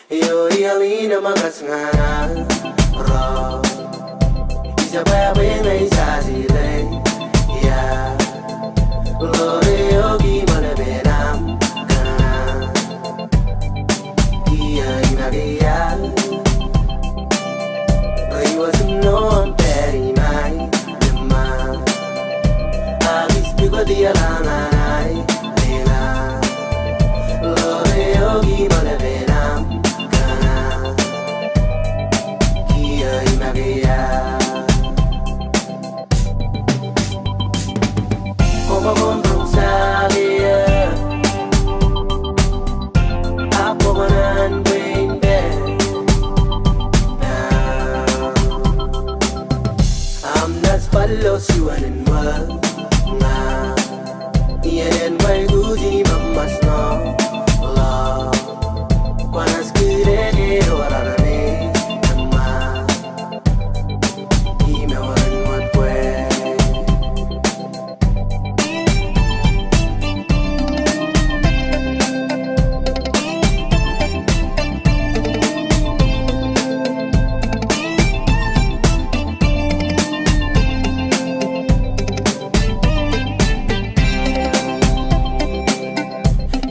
Yo realina makasngana Ro Isa baya bena isa sile Ya Lore yogi mana benam Kana Iya inagia I wasn't known very my Dema Agis pico dia langanai Lela Lore yogi mana benam Como gondong salia Ako manan brain dead Now I'm not spallo siwanin wa Nga Iyan may guzi mamas no Love Kwanas kire wararane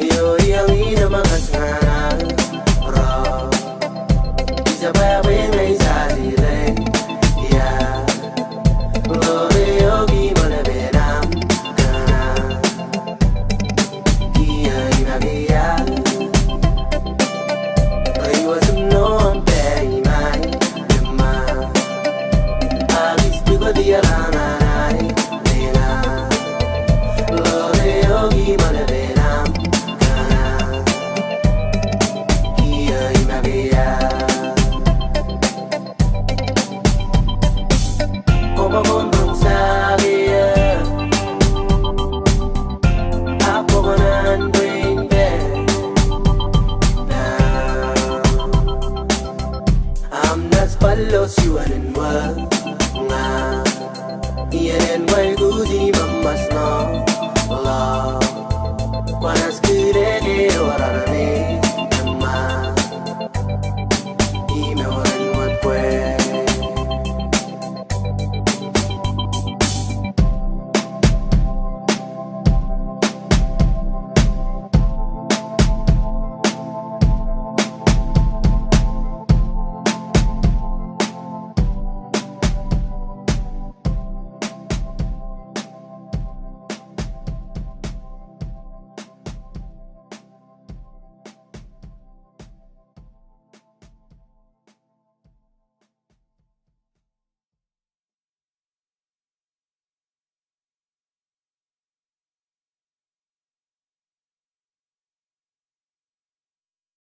Yo realina makasngana